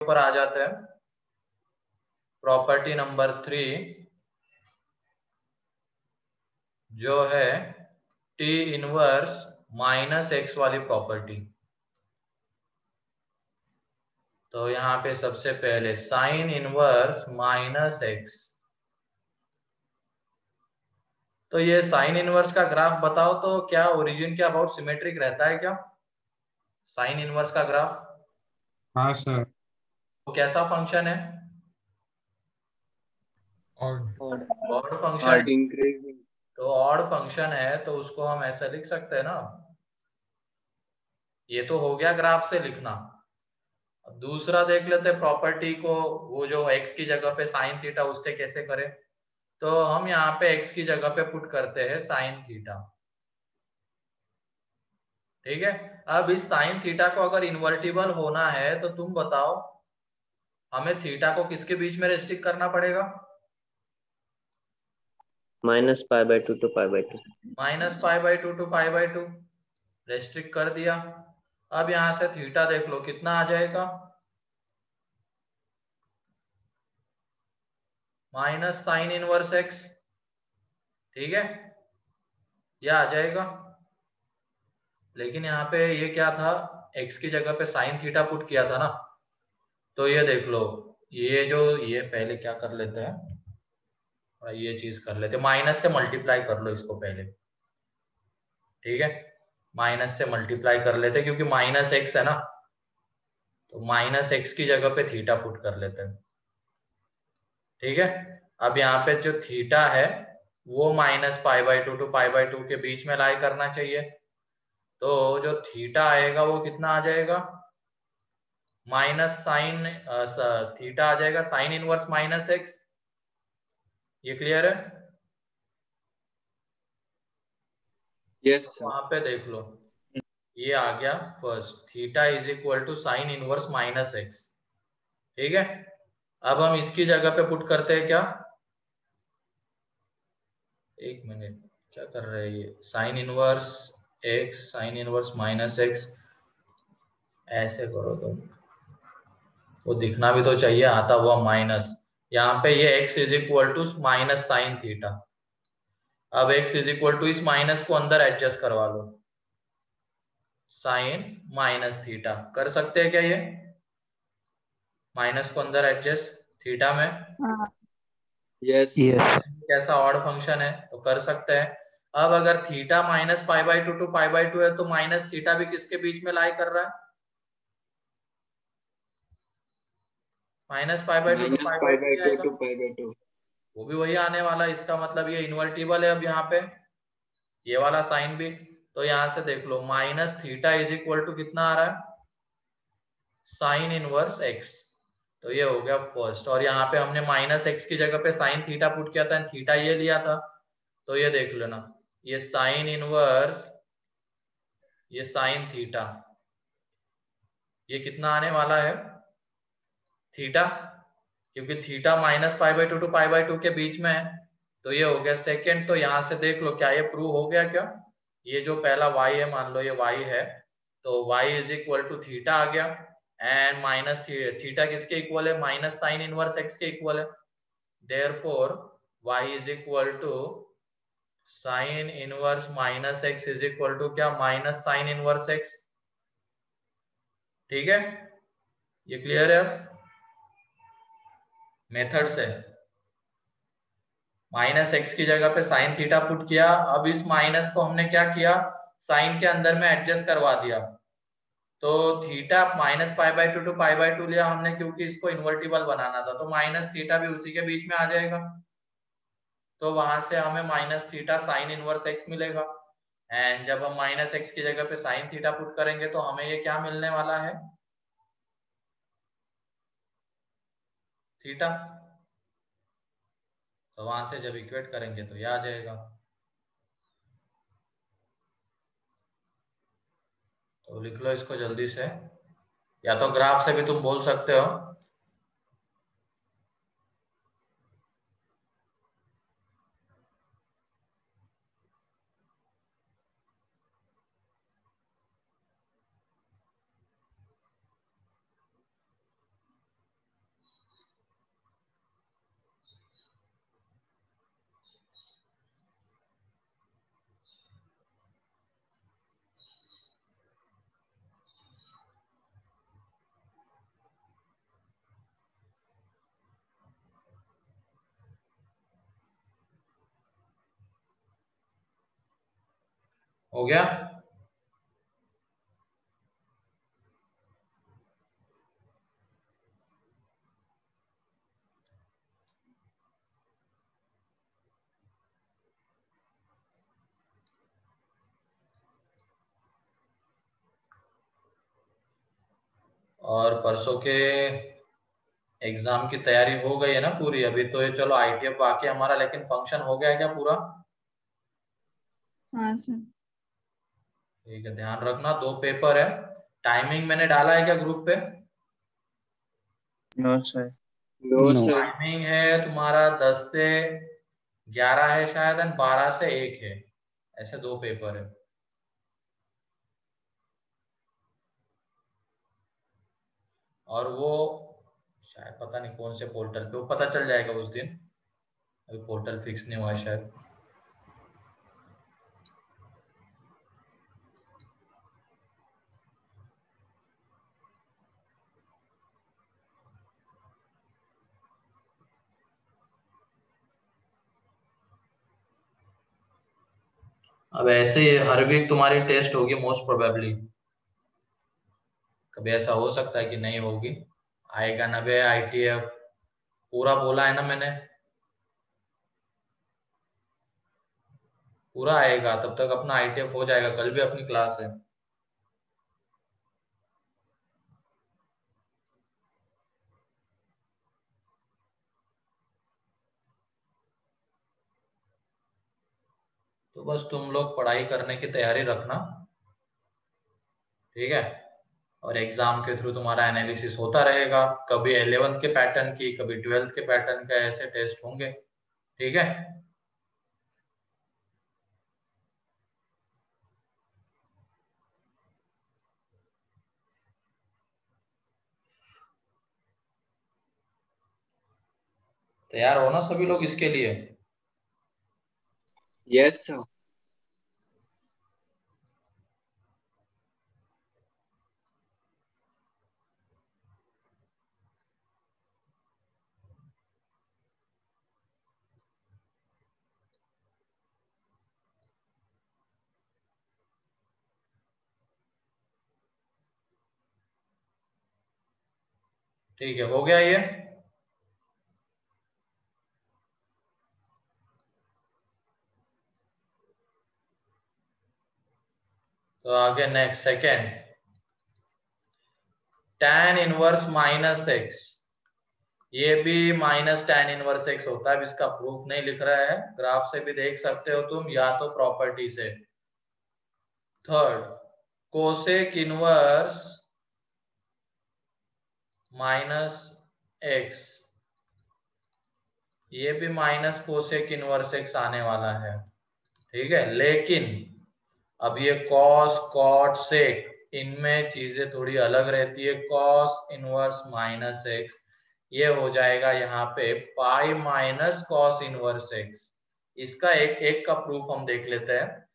ऊपर आ जाते हैं। प्रॉपर्टी नंबर 3 जो है T इनवर्स माइनस एक्स वाली प्रॉपर्टी। तो यहाँ पे सबसे पहले साइन इनवर्स माइनस एक्स। तो ये साइन इनवर्स का ग्राफ बताओ तो क्या ओरिजिन के अबाउट सिमेट्रिक रहता है क्या साइन इनवर्स का ग्राफ? हाँ सर। तो कैसा फंक्शन है? और ऑड फंक्शन। इंक्रीजिंग। तो ऑड फंक्शन है तो उसको हम ऐसा लिख सकते हैं ना। ये तो हो गया ग्राफ से लिखना। अब दूसरा देख लेते हैं प्रॉपर्टी को, वो जो x की जगह पे साइन थीटा उससे कैसे करें। तो हम यहाँ पे x की जगह पे पुट करते हैं साइन थीटा। ठीक है। अब इस साइन थीटा को अगर इन्वर्टिबल होना है तो तुम बताओ हमें थीटा को किसके बीच में रेस्ट्रिक्ट करना पड़ेगा? -π/2 to π/2। -π/2 to π/2 रेस्ट्रिक्ट कर दिया। अब यहां से थीटा देख लो कितना आ जाएगा, माइनस साइन इनवर्स एक्स। ठीक है, यह आ जाएगा। लेकिन यहाँ पे ये क्या था, x की जगह पे साइन थीटा पुट किया था ना। तो ये देख लो, ये पहले क्या कर लेते हैं, ये चीज कर लेते हैं, माइनस से मल्टीप्लाई कर लो इसको पहले। ठीक है, माइनस से मल्टीप्लाई कर लेते हैं क्योंकि माइनस एक्स है ना। तो माइनस एक्स की जगह पे थीटा पुट कर लेते हैं। ठीक है, अब यहाँ पे जो थीटा है वो -π/2 to π/2 के बीच में लाई करना चाहिए। तो जो थीटा आएगा वो कितना आ जाएगा, माइनस साइन थीटा आ जाएगा साइन इनवर्स माइनस एक्स। ये क्लियर है? यस तो सर। वहां पे देख लो, ये आ गया first, theta is equal to sine inverse minus x. ठीक है, अब हम इसकी जगह पे पुट करते हैं क्या, एक मिनट, क्या कर रहे हैं ये, sign inverse x sign inverse minus x, ऐसे करो तुम, वो दिखना भी तो चाहिए आता हुआ माइनस। यहाँ पे ये x is equal to minus sine theta. अब x इज इक्वल टू इस माइनस को अंदर एडजस्ट करवा लो, साइन माइनस थीटा। कर सकते हैं क्या ये, माइनस को अंदर एडजस्ट थीटा में? Yes yes. कैसा ऑड फंक्शन है तो कर सकते हैं। अब अगर थीटा -π/2 to π/2 है तो माइनस थीटा भी किसके बीच में लाई कर रहा है, -π/2 to π/2 -π/2 आएगा। to π/2। वो भी वही आने वाला है, इसका मतलब ये इन्वर्टिबल है। अब यहाँ पे ये वाला साइन भी, तो यहां से देख लो minus theta is equal to कितना आ रहा है, साइन इनवर्स एक्स। तो ये हो गया फर्स्ट, और यहाँ पे हमने माइनस एक्स की जगह पे साइन थीटा पुट किया था, थीटा ये लिया था। तो ये देख लेना, ये साइन इनवर्स ये साइन थीटा, ये कितना आने वाला है थीटा, क्योंकि थीटा -π/2 to π/2 के बीच में है। तो ये हो गया सेकेंड। तो यहां से देख लो क्या ये प्रूव हो गया क्या, ये जो पहला y है, मान लो ये y है, तो y is equal to theta आ गया। एंड माइनस थीटा किसके इक्वल है, माइनस साइन इनवर्स एक्स के इक्वल है। Therefore y is equal to sine inverse minus x is equal to क्या, माइनस साइन इनवर्स एक्स। ठीक है, ये क्लियर है? मेथड से माइनस एक्स की जगह पे साइन थीटा पुट किया। अब इस माइनस को हमने क्या किया, साइन के अंदर में एडजस्ट करवा दिया। तो थीटा -π/2 to π/2 लिया हमने क्योंकि इसको इन्वर्टिबल बनाना था, तो माइनस थीटा भी उसी के बीच में आ जाएगा। तो वहां से हमें minus theta sine inverse x मिलेगा। एंड जब हम माइनस एक्स की जगह पे साइन थीटा पुट करेंगे तो हमें ये क्या मिलने वाला है, थीटा। तो वहां से जब इक्वेट करेंगे तो ये आ जाएगा। तो लिख लो इसको जल्दी से, या तो ग्राफ से भी तुम बोल सकते हो। हो गया। और परसों के एग्जाम की तैयारी हो गई है ना पूरी? अभी तो ये चलो आईटीएफ बाकी है हमारा, लेकिन फंक्शन हो गया है क्या पूरा? हाँ सर। ठीक है, ध्यान रखना 2 पेपर है। टाइमिंग मैंने डाला है क्या ग्रुप पे? No sir. No. टाइमिंग है तुम्हारा 10 से 11 है शायद, एंड 12 से 1 है। ऐसे 2 पेपर है। और वो शायद पता नहीं कौन से पोर्टल पे, वो पता चल जाएगा उस दिन। अभी पोर्टल फिक्स नहीं हुआ है शायद। अब ऐसे हर वीक तुम्हारी टेस्ट होगी मोस्ट प्रोबेबली। कभी ऐसा हो सकता है कि नहीं होगी। आएगा ना बे आईटीएफ, पूरा बोला है ना मैंने, पूरा आएगा। तब तक अपना आईटीएफ हो जाएगा। कल भी अपनी क्लास है। तो बस तुम लोग पढ़ाई करने की तैयारी रखना, ठीक है? और एग्जाम के थ्रू तुम्हारा एनालिसिस होता रहेगा। कभी 11th के पैटर्न की, कभी 12th के पैटर्न का, ऐसे टेस्ट होंगे, ठीक है? तैयार हो ना सभी लोग इसके लिए? Yes sir. ठीक है, हो गया ये। तो आगे next second, tan inverse minus x. ये भी माइनस tan इनवर्स एक्स होता है। अब इसका प्रूफ नहीं लिख रहा है, ग्राफ से भी देख सकते हो तुम, या तो प्रॉपर्टी से। Third, cosec inverse minus x. ये भी माइनस कोसेक इनवर्स एक्स आने वाला है, ठीक है? लेकिन अब ये कॉस कॉट सेक, इनमें चीजें थोड़ी अलग रहती है। कॉस इनवर्स माइनस एक्स ये हो जाएगा यहाँ पे pi minus cos inverse x. इसका एक एक का प्रूफ हम देख लेते हैं।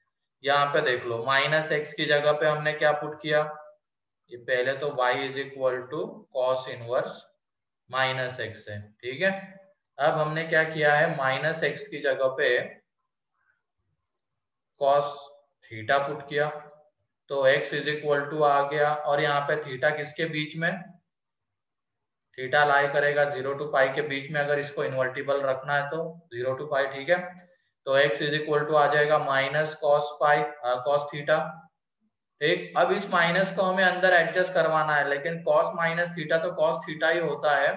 यहाँ पे देख लो, माइनस एक्स की जगह पे हमने क्या पुट किया? ये पहले तो y is equal to cos inverse minus x है, ठीक है? अब हमने क्या किया है, माइनस एक्स की जगह पे कॉस थीटा पुट किया, तो x इज इक्वल टू आ गया। और यहाँ पे थीटा किसके बीच में? थीटा लाई करेगा 0 टू पाई के बीच में। अगर इसको इन्वर्टिबल रखना है तो 0 टू पाई, ठीक है? तो x इज इक्वल टू आ जाएगा minus cos pi cos theta, ठीक? अब इस माइनस को हमें अंदर एडजस्ट करवाना है, लेकिन कॉस माइनस थीटा तो कॉस थीटा ही होता है।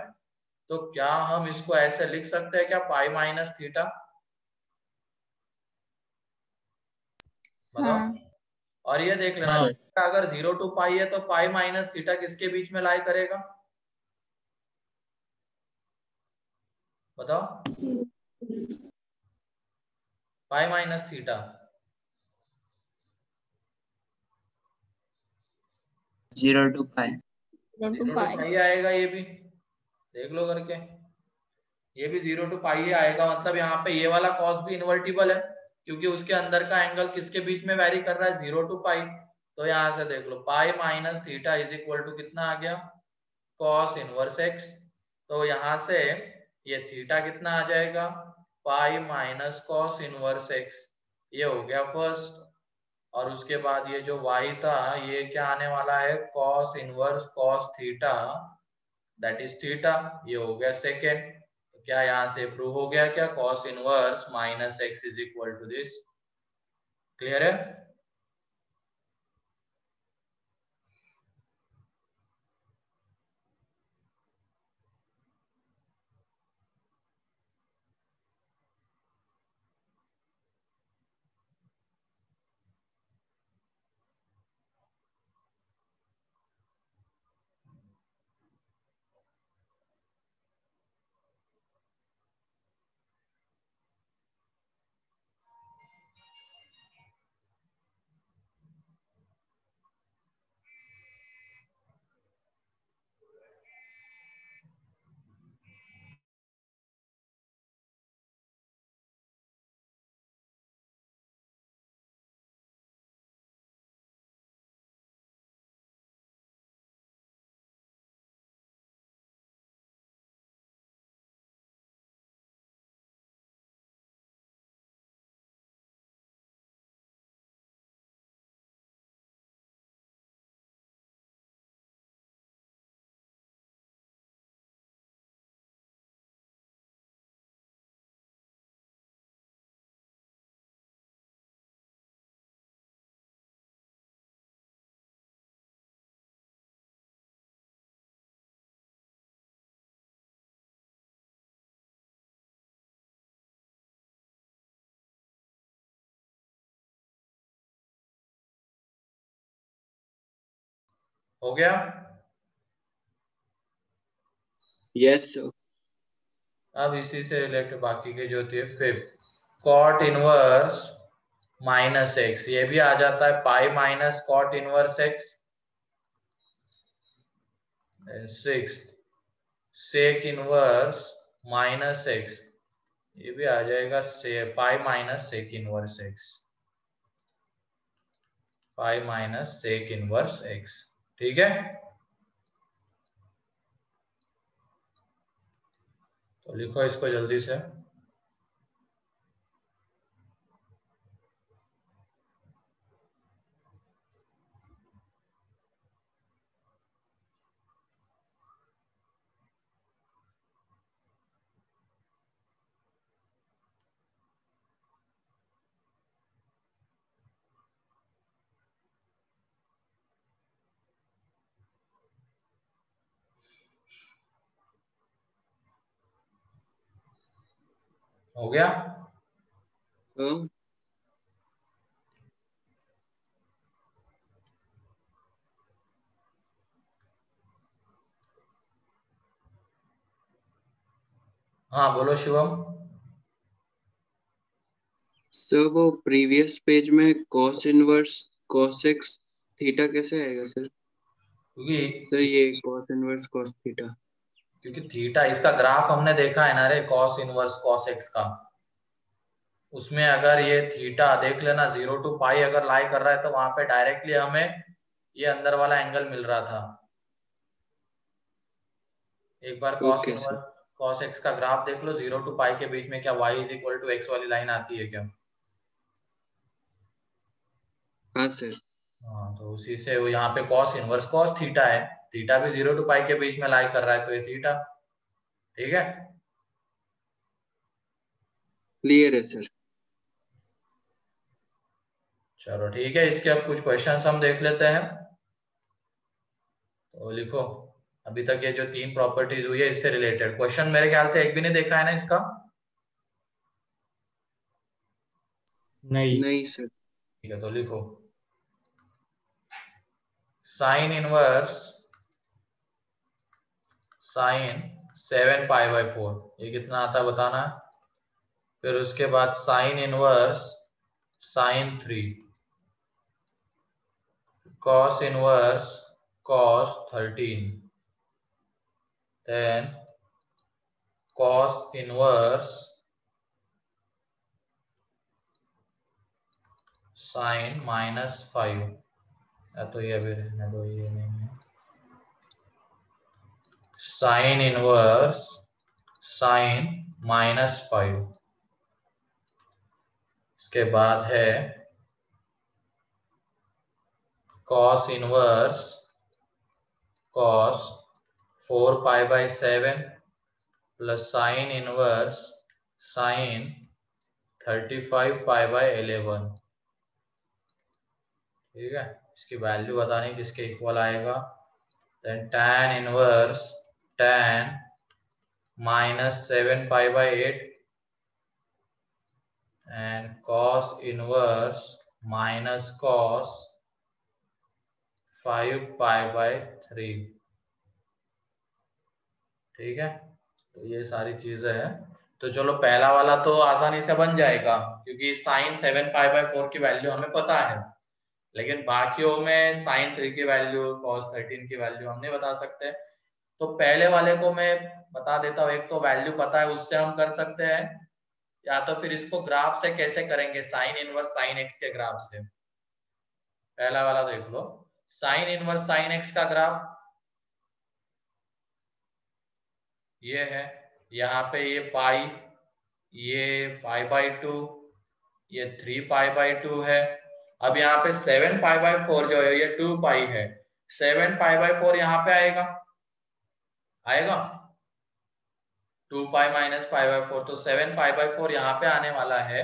तो क्या हम इसको ऐसे लिख सकते हैं क्या, पाई माइनस थीटा? बताओ। हाँ। और ये देख लेना, सर। अगर 0 टू पाई है तो पाई माइनस थीटा किसके बीच में लाई करेगा? बताओ। पाई माइनस थीटा 0 to पाई। 0 0 to टू पाई। पाई आएगा। ये भी देख लो करके, ये भी 0 टू पाई ही आएगा। मतलब यहाँ पे ये वाला कॉस भी इन्वर्टिबल है, क्योंकि उसके अंदर का एंगल किसके बीच में वैरी कर रहा है? 0 टू पाई। तो यहाँ से देख लो, pi minus theta is equal to कितना आ गया? Cos inverse x. तो यहाँ से ये थीटा कितना आ जाएगा? Pi minus cos inverse x. ये हो गया फर्स्ट। और उसके बाद ये जो y था ये क्या आने वाला है, cos inverse cos theta, that is theta. ये हो गया सेकेंड। तो क्या यहाँ से प्रूव हो गया क्या, cos inverse minus x is equal to this. Clear है? हो गया? Yes sir. अब इसी से रिलेटेड बाकी के जो थे, fifth cot inverse minus x, ये भी आ जाता है pi minus cot inverse x. Six sec inverse minus x, ये भी आ जाएगा से pi minus sec inverse x, pi minus sec inverse x. ठीक है, तो लिखो इसको जल्दी से। हो गया? हाँ हाँ बोलो शिवम। सर, वो प्रीवियस पेज में cos inverse cos x theta कैसे आएगा सर? क्योंकि सर ये cos इनवर्स cos थीटा। क्योंकि थीटा इसका ग्राफ हमने देखा है ना रे, कॉस इनवर्स कॉस एक्स का। उसमें अगर ये थीटा देख लेना 0 टू पाई अगर लाई कर रहा है तो वहां पे डायरेक्टली हमें ये अंदर वाला एंगल मिल रहा था। एक बार cos okay sir. Inverse cos x का ग्राफ देख लो, 0 टू पाई के बीच में क्या y is equal to x वाली लाइन आती है क्या? हाँ सर। हाँ, तो उसी से वो यहाँ पे कॉस इनवर्स कॉस थीटा है, थीटा भी 0 टू पाई के बीच में लाई कर रहा है तो ये थीटा। ठीक है, क्लियर है सर। चलो ठीक है, इसके अब कुछ क्वेश्चंस हम देख लेते हैं। तो लिखो, अभी तक ये जो तीन प्रॉपर्टीज हुई है इससे रिलेटेड क्वेश्चन मेरे ख्याल से एक भी नहीं देखा है ना इसका। नहीं। नहीं सर। ठीक है, तो लिखो साइन इनवर्स साइन 7 पाई/4, ये कितना आता है बताना। फिर उसके बाद sine inverse sine 3, cos inverse cos 13, then cos inverse sine -5, या तो ये अभी रहने दो, ये नहीं है। साइन इनवर्स साइन -5, इसके बाद है cos inverse cos 4π/7 plus sine inverse sine 35π/11। ठीक है, इसकी वैल्यू बतानी किसके इक्वल आएगा। Then tan inverse tan -7π/8 and cos inverse minus cos 5π/3। ठीक है, तो ये सारी चीजें हैं। तो चलो पहला वाला तो आसानी से बन जाएगा क्योंकि साइन 7π/4 की वैल्यू हमें पता है, लेकिन बाकियों में साइन 3 की वैल्यू cos 13 की वैल्यू हम नहीं बता सकते। तो पहले वाले को मैं बता देता हूँ, एक तो वैल्यू पता है उससे हम कर सकते हैं, या तो फिर इसको ग्राफ से कैसे करेंगे, साइन इनवर्स साइन एक्स के ग्राफ से। पहला वाला देख लो, साइन इनवर्स साइन एक्स का ग्राफ ये है, यहाँ पे ये पाई, ये π/2, ये 3π/2 है। अब यहाँ पे 7π/4 जो है ये 2π है, 7π/4 यहाँ पे आएगा 2π - π/4, तो 7π/4 यहाँ पे आने वाला है,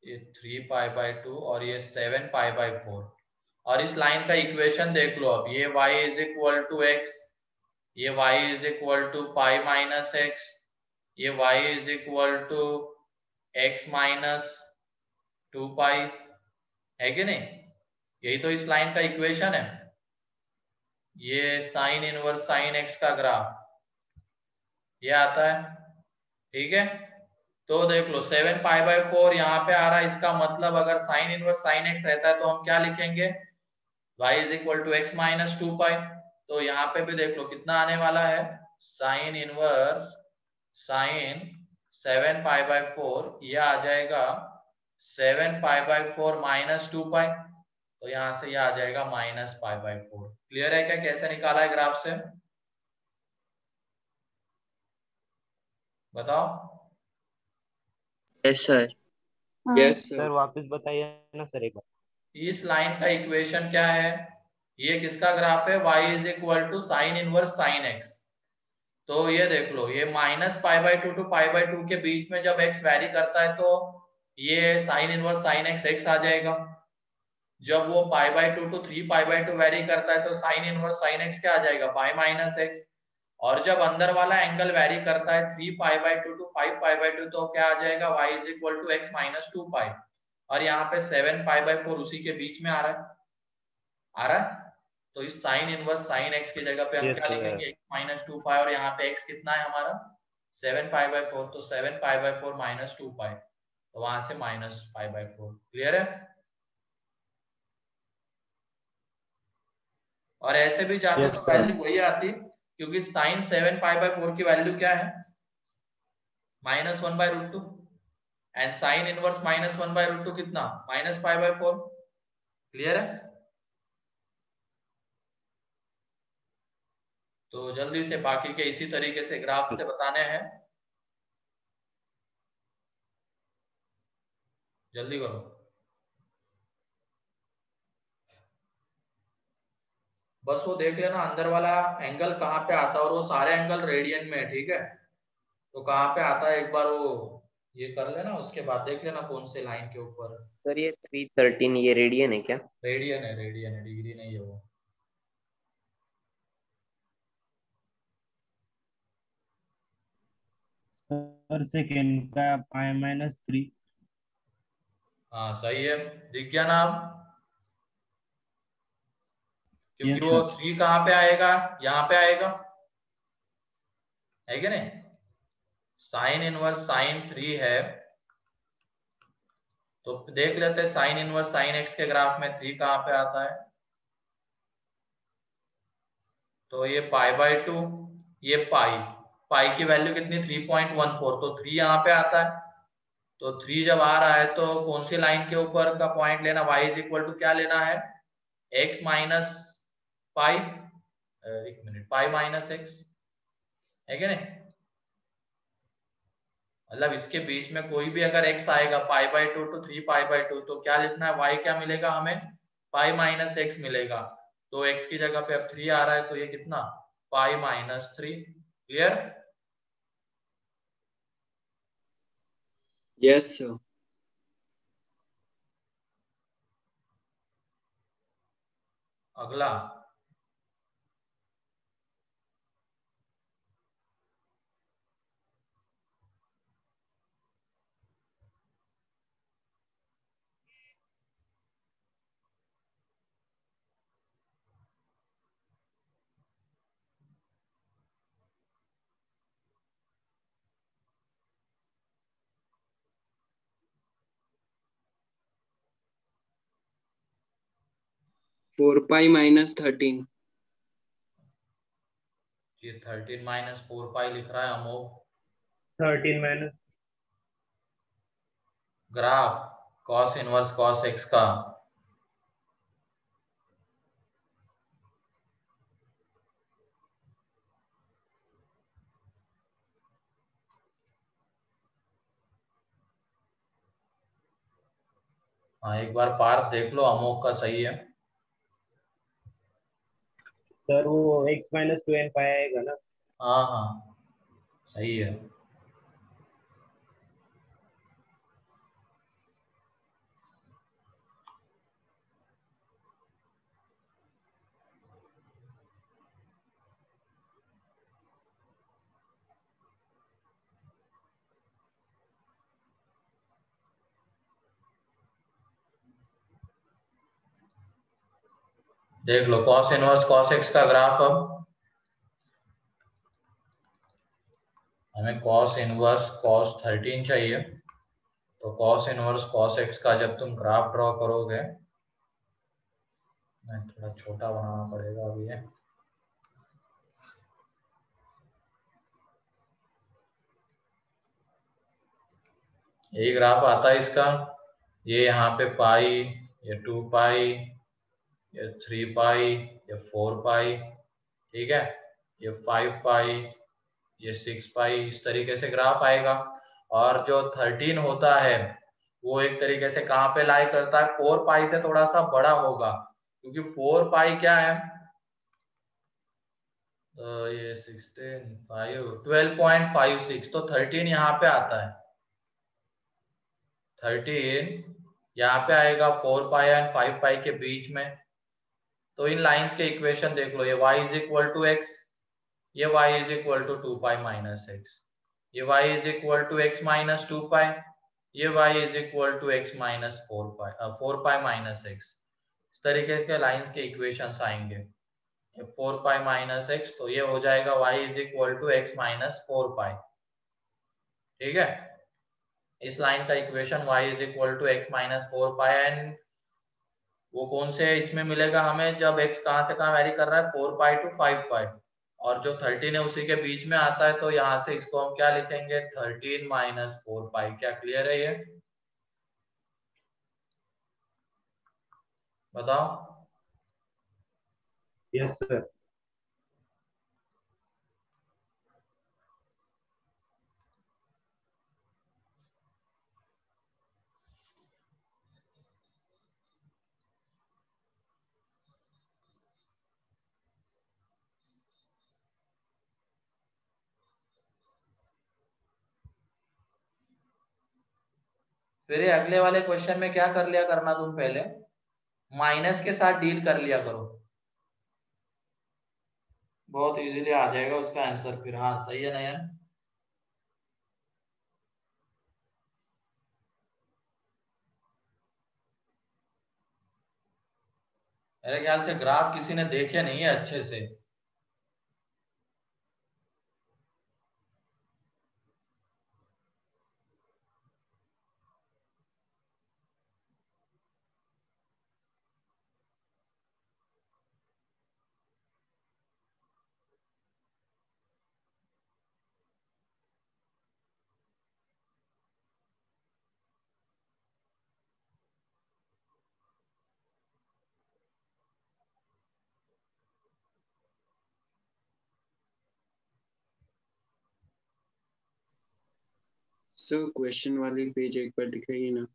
ये 3π/2 और ये 7π/4। और इस लाइन का इक्वेशन देख लो, अब ये y = x, ये y = π - x, ये y = x - 2π है कि नहीं। यही तो इस लाइन का इक्वेशन है, ये साइन इनवर्स साइन एक्स का ग्राफ ये आता है। ठीक है, तो देख लो 7π/4 यहाँ पे आ रहा है, इसका मतलब अगर साइन इनवर्स साइन एक्स रहता है तो हम क्या लिखेंगे, y = x - 2π। तो यहाँ पे भी देख लो कितना आने वाला है, साइन इनवर्स साइन 7π/4 ये आ जाएगा 7π/4 - 2π, तो यहाँ से ये आ जाएगा -π/4। क्लियर है क्या, कैसे निकाला है ग्राफ से, बताओ। Yes sir. हाँ यस सर सर। वापस बताइए ना सर एक बार। इस लाइन का इक्वेशन क्या है, ये किसका ग्राफ है, y = sign inverse sine x. तो ये देख लो, ये -π/2 to π/2 के बीच में जब x वैरी करता है तो ये sign inverse sine x x आ जाएगा। जब वो π/2 to 3π/2 वैरी करता है तो साइन इनवर्स साइन एक्स क्या आ जाएगा, π - x। और जब अंदर वाला एंगल वैरी करता है 3π/2 to 5π/2 तो क्या आ जाएगा, y = x - 2π। और यहाँ पे 7π/4 उसी के बीच में आ रहा है। तो इस साइन इनवर्स साइन एक्स की जगह पे हम यस क्या सर। लिखेंगे, x - 2π, और यहाँ पे x कितना है हमारा 7π/4, तो 7π/4 - 2π, तो वहां से -π/4। क्लियर है। और ऐसे भी जाते यस तो सर। वैल्यू वही आती, क्योंकि साइन 7π/4 की वैल्यू क्या है, -1/√2, एंड साइन इनवर्स -1/√2 कितना, -π/4। क्लियर है। तो जल्दी से बाकी के इसी तरीके से ग्राफ से बताने हैं, जल्दी करो। बस वो देख लेना अंदर वाला एंगल कहाँ पे आता है, और वो सारे एंगल रेडियन में है। ठीक है, तो कहाँ पे आता है एक बार वो ये कर लेना, उसके बाद देख लेना कौन से लाइन के ऊपर। सर ये 313 ये रेडियन है क्या? रेडियन है, रेडियन है, डिग्री नहीं है वो। सर सेकेंड का π-3। हाँ सही है, दिख गया ना अब, क्योंकि यस वो सर। 3 कहाँ पे आएगा, यहाँ पे आएगा, है कि नहीं। साइन इनवर्स साइन 3 है, तो देख लेते हैं साइन इनवर्स साइन एक्स के ग्राफ में 3 कहाँ पे आता है। तो ये π/2, ये पाई की वैल्यू कितनी, 3.14, तो 3 यहाँ पे आता है। तो 3 जब आ रहा है तो कौन सी लाइन के ऊपर का पॉइंट लेना, y = क्या लेना है, x - पाई, एक मिनट, पाई - x, है क्या नहीं। मतलब इसके बीच में कोई भी अगर x आएगा π/2 to 3π/2, तो क्या लिखना है, y क्या मिलेगा हमें, पाई माइनस एक्स मिलेगा। तो x की जगह पे अब 3 आ रहा है, तो ये कितना, pi minus 3। Clear? Yes sir. अगला, 4 पाई -13। ये 13 माइनस 4 पाई लिख रहा है अमोघ। 13 minus graph cos inverse cos x का, हाँ एक बार पार्थ देख लो, अमोघ का सही है। सर, वो x-2n पाई आएगा ना? हाँ हाँ सही है। देख लो कॉस इनवर्स कॉस एक्स का ग्राफ। अब हमें कॉस इनवर्स कॉस 13 चाहिए, तो कॉस इनवर्स कॉस एक्स का जब तुम ग्राफ ड्रॉ करोगे, मैं थोड़ा छोटा बनाना पड़ेगा अभी है। यही ग्राफ आता है इसका। ये यहाँ पे पाई, ये 2 पाई, ये 3 पाई, ये 4 पाई, ठीक है, ये 5 पाई, ये 6 पाई, इस तरीके से ग्राफ आएगा। और जो 13 होता है वो एक तरीके से कहाँ पे लाई करता है, 4 पाई से थोड़ा सा बड़ा होगा, क्योंकि 4 पाई क्या है, तो ये 16 5 12.56, तो 13 यहाँ पे आता है। 13 यहाँ पे आएगा 4 पाई एंड 5 पाई के बीच में। तो इन लाइंस के इक्वेशन देख लो, ये y is equal to x, ये y is equal to 2 pi minus x, ये y is equal to x minus 2 pi, ये y is equal to x minus 4 pi minus x. इस तरीके के लाइंस के इक्वेशंस आएंगे। ये 4 पाई माइनस एक्स, तो ये हो जाएगा y is equal to x minus 4 pi. ठीक है, इस लाइन का equation y is equal to x minus 4 pi, and वो कौन से इसमें मिलेगा हमें, जब x कहाँ से कहाँ वैरी कर रहा है, 4 पाई टू 5 पाई, और जो 13 है उसी के बीच में आता है, तो यहाँ से इसको हम क्या लिखेंगे, 13 माइनस 4 पाई। क्या क्लियर है ये? बताओ। Yes sir. फिर ये अगले वाले क्वेश्चन में क्या कर लिया करना, तुम पहले माइनस के साथ डील कर लिया करो, बहुत इजीली आ जाएगा उसका आंसर फिर। हाँ सही है नयन। मेरे ख्याल से ग्राफ किसी ने देखे नहीं है अच्छे से। सर क्वेश्चन वाली पेज एक बार दिखाइए ना।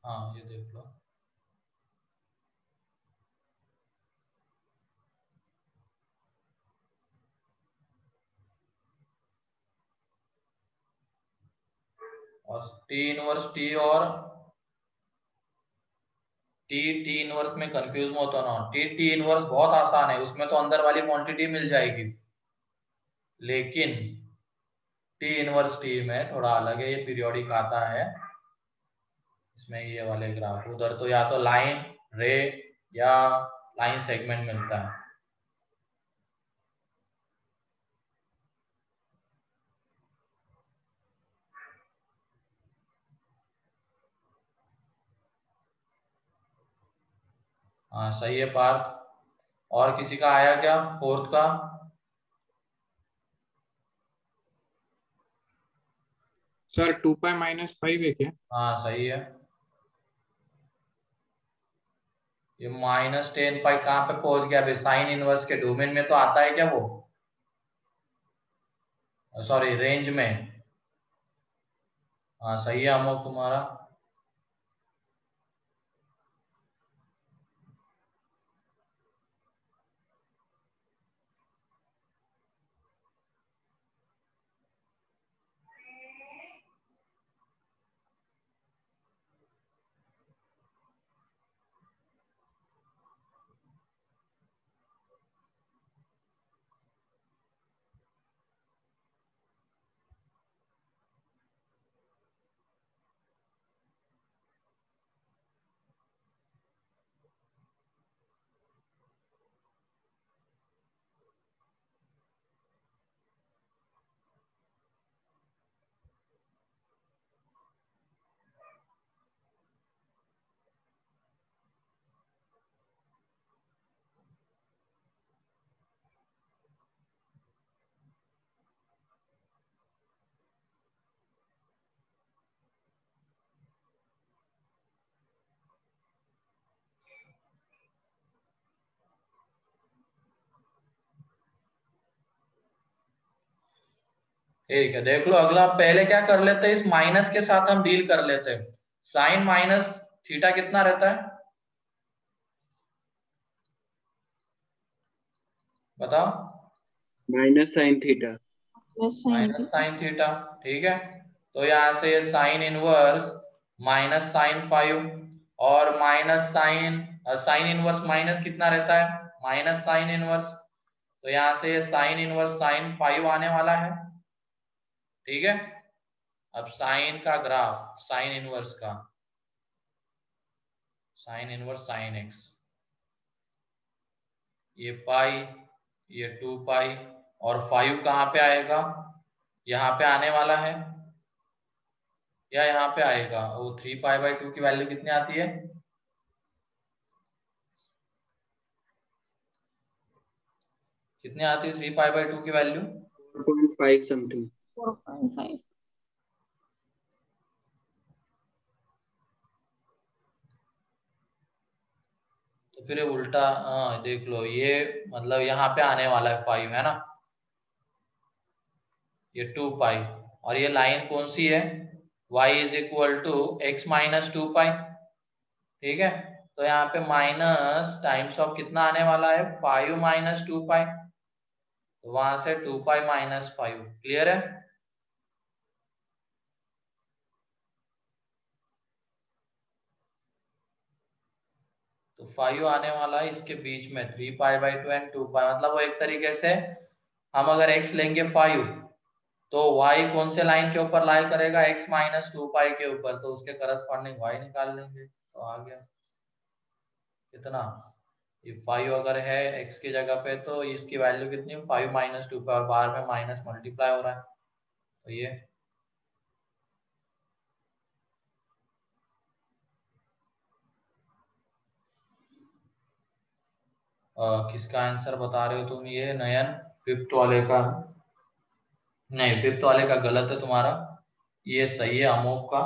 हाँ ये देख लो। और टी इनवर्स टी और टी इनवर्स में कंफ्यूज मत होना। टी इनवर्स बहुत आसान है, उसमें तो अंदर वाली क्वांटिटी मिल जाएगी, लेकिन टी इनवर्स टी में थोड़ा अलग है, ये पीरियोडिक आता है। इसमें ये वाले ग्राफ उधर तो या तो लाइन रे या लाइन सेगमेंट मिलता है। हाँ सही है पार्थ। और किसी का आया क्या फोर्थ का? सर 2π-5 है क्या? हाँ सही है। ये -10π कहाँ पे पहुंच गया अभी? साइन इनवर्स के डोमेन में तो आता है क्या वो? सॉरी रेंज में। हाँ सही है अमोक तुम्हारा। ठीक है देख लो अगला। पहले क्या कर लेते हैं, इस माइनस के साथ हम डील कर लेते हैं। साइन माइनस थीटा कितना रहता है बताओ? -sin theta. -sin theta. ठीक है, तो यहाँ से ये साइन इनवर्स -sin5 और साइन इनवर्स माइनस कितना रहता है? -sin inverse. तो यहाँ से ये साइन इनवर्स sin5 आने वाला है। ठीक है, अब साइन का ग्राफ, साइन इनवर्स का, साइन इनवर्स साइन एक्स, ये पाई, ये 2π और 5 कहाँ पे आएगा? यहाँ पे आने वाला है या यहाँ पे आएगा? वो 3π/2 की वैल्यू कितनी आती है? कितनी आती है 3π/2 की वैल्यू? 4.5 समथिंग। 4.5। तो फिर ये उल्टा, हाँ देख लो, ये मतलब यहाँ पे आने वाला है 5 है ना, ये 2π। और ये लाइन कौन सी है? y = x - 2π। ठीक है, तो यहाँ पे माइनस टाइम्स ऑफ कितना आने वाला है? 5 - 2π। तो वहां से 2π - 5। क्लियर है? तो 5 आने वाला है इसके बीच में, 3π/2 एंड 2π। मतलब वो एक तरीके से हम अगर x लेंगे 5 तो y कौन से लाइन के ऊपर लाई करेगा? x - 2π के ऊपर, तो उसके करस्पॉन्डिंग y निकाल लेंगे तो आ गया कितना। ये 5 अगर है x की जगह पे तो इसकी वैल्यू कितनी? 5 - 2π और बाहर में माइनस मल्टीप्लाई हो रहा है, तो ये किसका आंसर बता रहे हो तुम? ये नयन फिफ्थ वाले का? नहीं, फिफ्थ वाले का गलत है तुम्हारा, ये सही है अमोक का।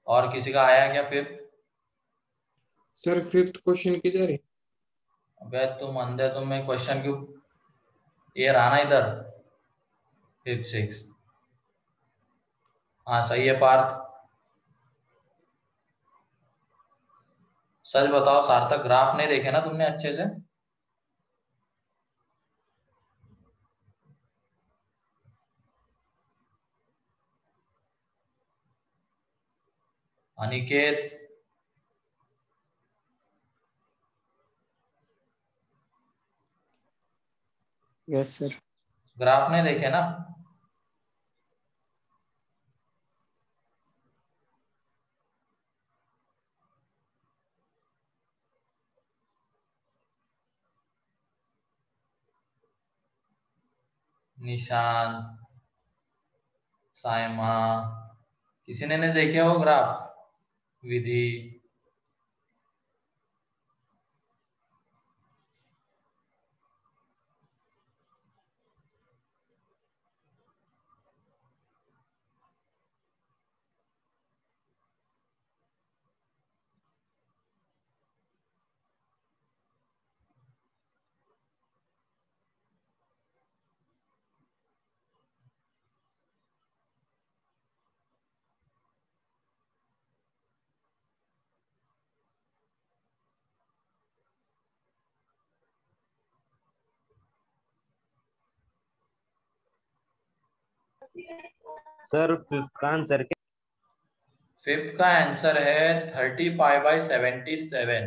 और किसी का आया क्या फिफ्थ? सर फिफ्थ क्वेश्चन किधर है? अबे तुम अंधे, तुम्हें क्वेश्चन क्यों? ये रहा ना इधर, फिफ्थ सिक्स। हाँ सही है पार्थ। सच बताओ सार्थक, ग्राफ नहीं देखे ना तुमने अच्छे से? Aniket, yes sir. ग्राफ नहीं देखे ना? निशान, सायमा, किसी ने नहीं देखे वो ग्राफ? विधि, सर फिफ्थ का आंसर क्या? फिफ्थ का आंसर है 30π/77।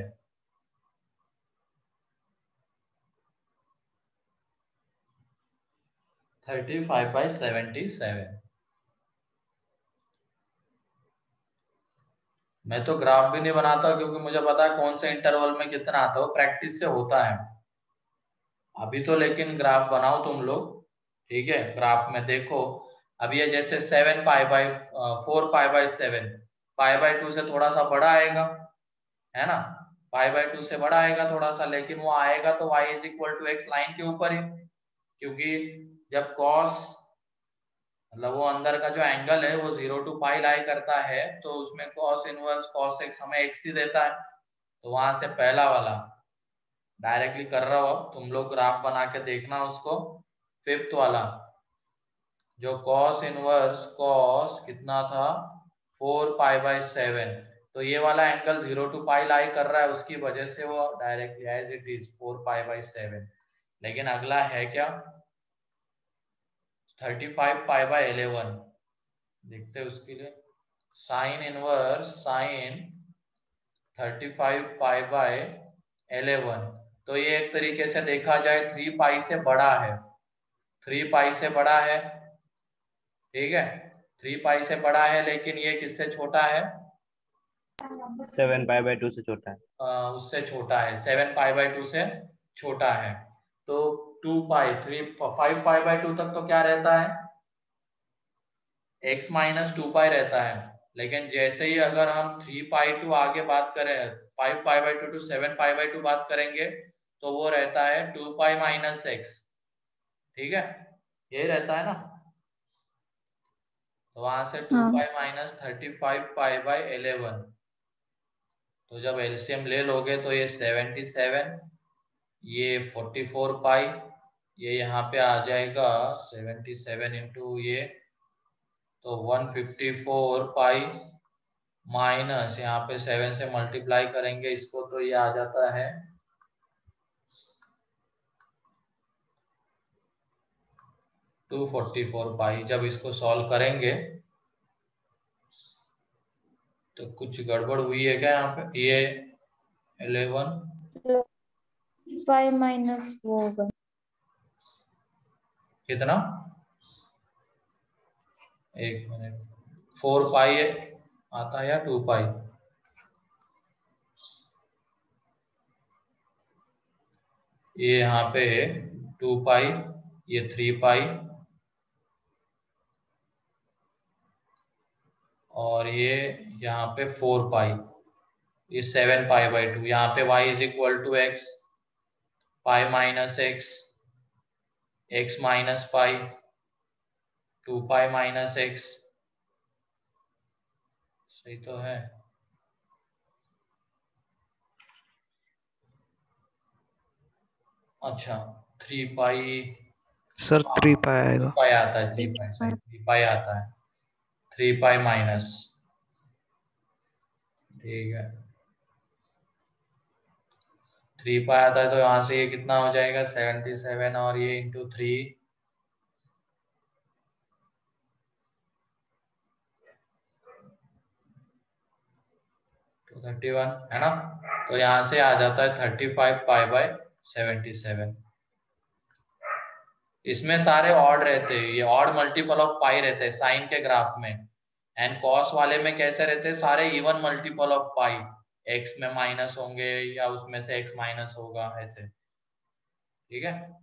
35/77। मैं तो ग्राफ भी नहीं बनाता क्योंकि मुझे पता है कौन से इंटरवल में कितना आता है, वो प्रैक्टिस से होता है। अभी तो लेकिन ग्राफ बनाओ तुम लोग, ठीक है? ग्राफ में देखो, अब ये जैसे 4π/7, π/2 से थोड़ा सा बड़ा आएगा, है ना? π/2 से बड़ा आएगा थोड़ा सा, लेकिन वो आएगा तो y = x लाइन के ऊपर ही, क्योंकि जब cos मतलब वो अंदर का जो एंगल है वो 0 to π लाई करता है, तो उसमें cos इनवर्स cos x हमें x ही देता है। तो वहां से पहला वाला डायरेक्टली कर रहा हो, अब तुम लोग ग्राफ बना के देखना उसको। फिफ्थ वाला जो cos इनवर्स cos कितना था 4π/7, तो ये वाला एंगल 0 to π लाई कर रहा है, उसकी वजह से वो डायरेक्टली एज इट इज 4π/7। लेकिन अगला है क्या 35π/11, देखते हैं उसके लिए। साइन इनवर्स साइन 35π/11, तो ये एक तरीके से देखा जाए 3π से बड़ा है, 3π से बड़ा है, ठीक है? 3π से बड़ा है, लेकिन ये किससे छोटा है? 7π/2 से छोटा है। उससे छोटा है, 7π/2 से छोटा है। तो 2π 5π/2 तक तो क्या रहता है? x - 2π रहता है। लेकिन जैसे ही अगर हम 3π आगे बात करें, 5π/2 to 7π/2 बात करेंगे, तो वो रहता है 2π - x, ठीक है? ये रहता है ना, तो वहां से 2π - 35π/11, तो जब एलसीएम ले लोगे तो ये 77, ये 44π, ये यहाँ पे आ जाएगा 77 इंटू ये, तो 154π माइनस यहाँ पे 7 से मल्टीप्लाई करेंगे इसको, तो ये आ जाता है 244π। जब इसको सॉल्व करेंगे तो कुछ गड़बड़ हुई है क्या यहाँ पे? ये 11 5 माइनस वो होगा कितना, एक मिनट, 4π आता है या 2π? ये यहाँ पे 2π, ये 3π, और ये यहाँ पे 4π, ये 7π/2। यहाँ पे y = x, π - x, x - π, 2π - x, सही तो है? अच्छा 3π, सर 3π आएगा। 3π आता है, 3π सही, 3π आता है, 3π माइनस, ठीक है 3π आता है। तो यहाँ से ये कितना हो जाएगा 77, और ये इंटू 3, 231 है ना, तो यहाँ से आ जाता है 35 पाई बाय 77। इसमें सारे ऑड रहते हैं, ये ऑड मल्टीपल ऑफ पाई रहते हैं साइन के ग्राफ में, एंड कॉस वाले में कैसे रहते हैं, सारे even multiple of pi, x में माइनस होंगे या उसमें से एक्स माइनस होगा ऐसे, ठीक है।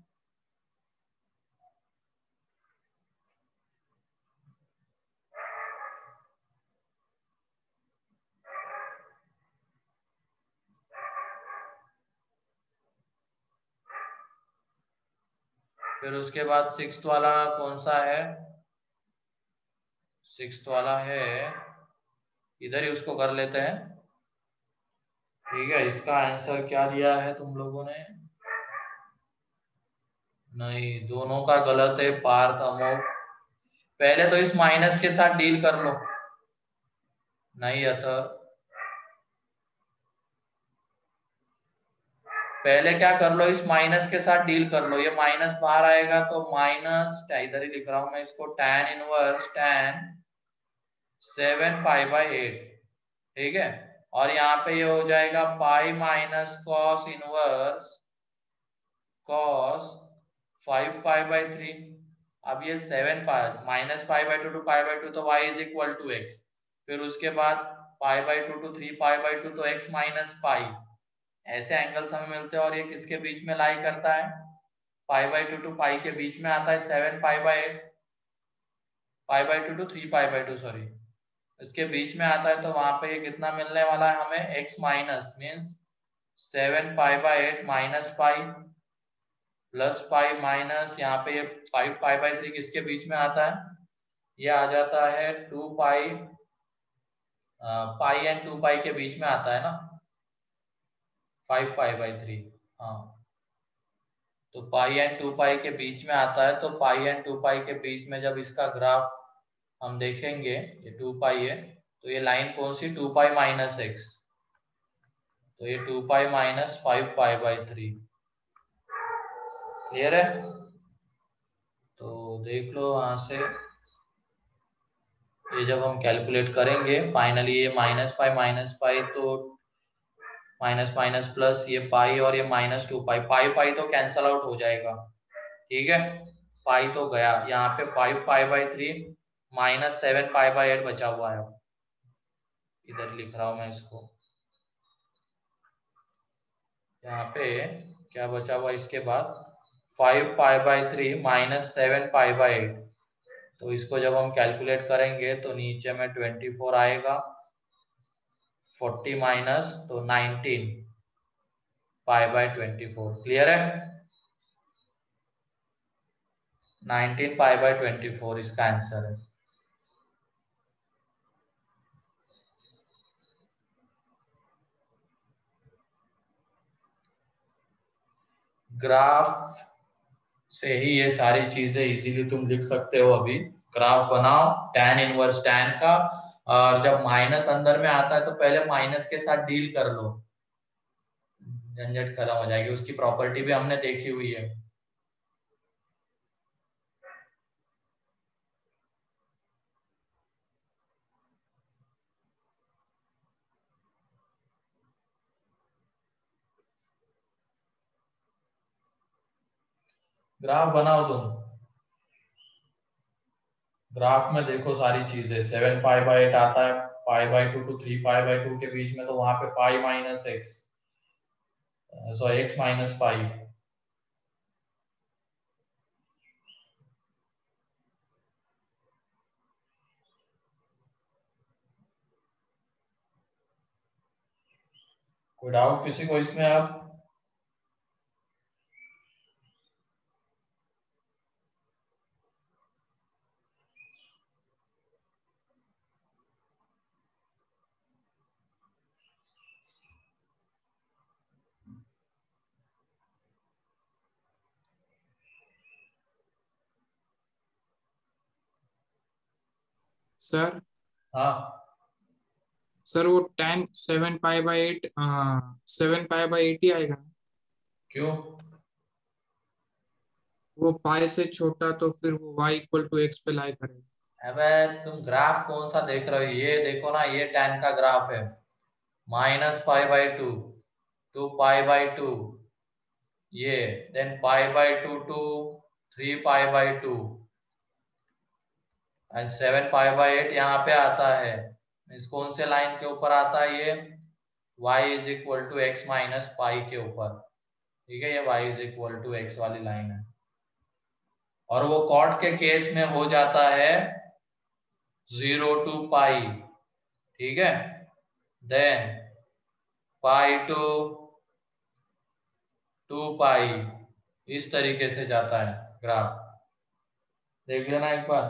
फिर उसके बाद सिक्स्थ वाला कौन सा है, सिक्स्थ वाला है, इधर ही उसको कर लेते हैं, ठीक है। इसका आंसर क्या दिया है तुम लोगों ने, नहीं दोनों का गलत है पार्थ अमोक। पहले तो इस माइनस के साथ डील कर लो, नहीं अथर, पहले क्या कर लो, इस माइनस के साथ डील कर लो, ये माइनस बाहर आएगा तो माइनस, इधर ही लिख रहा हूं मैं इसको, tan inverse tan 7 pi by 8, ठीक है। और यहाँ पे ये हो जाएगा pi minus cos inverse cos 5 pi by 3। अब ये 7 pi minus pi by 2 to pi by 2 तो y is equal to x, फिर उसके बाद pi by 2 to 3 pi by 2 तो x माइनस पाई, ऐसे एंगल्स हमें मिलते हैं। और ये किसके बीच में लाई करता है, पाई बाय 2 टू पाई के बीच में आता है, 7 pi by 8 pi by 2 to 3 pi by 2 sorry, इसके बीच में आता है, तो वहां पे ये कितना मिलने वाला है हमें, x minus means 7 pi by 8 minus pi plus pi minus, यहाँ पे ये 5 पाई बाय 3 किसके बीच में आता है, ये आ जाता है 2 पाई, पाई एंड 2 पाई के बीच में आता है ना, 5 पाई बाय 3, हाँ तो पाई एंड 2 पाई के बीच में आता है, तो पाई एंड 2 पाई के बीच में जब इसका ग्राफ हम देखेंगे, ये 2 पाई है, तो ये लाइन कौन सी, 2 पाई माइनस एक्स, तो ये 2 pi minus 5 pi by 3, clear है। तो देख लो यहाँ से, ये जब हम कैलकुलेट करेंगे फाइनली ये माइनस पाई तो माइनस माइनस प्लस, ये पाई और ये माइनस 2 पाई, पाई तो कैंसल आउट हो जाएगा, ठीक है, पाई तो गया, यहाँ पे 5 pi by 3 minus 7 pi by 8 बचा हुआ है, इधर लिख रहा हूं मैं इसको, यहाँ पे क्या बचा हुआ इसके बाद 5 pi by 3 minus 7 pi by 8, तो इसको जब हम कैलकुलेट करेंगे तो नीचे में 24 आएगा, 40 माइनस तो 19 पाई बाय 24, क्लियर है, 19 पाई बाय 24 इसका आंसर है। ग्राफ से ही ये सारी चीजें इजीली तुम लिख सकते हो, अभी ग्राफ बनाओ tan इनवर्स tan का, और जब माइनस अंदर में आता है तो पहले माइनस के साथ डील कर लो, झंझट खत्म हो जाएगी, उसकी प्रॉपर्टी भी हमने देखी हुई है। ग्राफ बनाओ तुम, ग्राफ में देखो सारी चीजें, 7 पाई बाय 8 आता है, pi by 2 to 3 pi by 2 के बीच में, तो वहां पे pi minus x, so x minus pi, कोई डाउट किसी को इसमें अब, सर हाँ सर वो tan 7 pi by 8 7 pi by 8 ही आएगा, क्यों, वो पाई से छोटा तो फिर वो y इक्वल टू एक्स पे लाई करेगा। अबे तुम ग्राफ कौन सा देख रहे हो, ये देखो ना, ये tan का ग्राफ है, -π/2 to π/2 ये, देन π/2 to 3π/2 एंड 7π/8 यहाँ पे आता है। मीन्स कौन से लाइन के ऊपर आता है ये? y = x - π के ऊपर। ठीक है, ये y = x वाली लाइन है। और वो कॉट के केस में हो जाता है 0 to π। ठीक है, देन π to 2π इस तरीके से जाता है ग्राफ। देख लेना एक बार,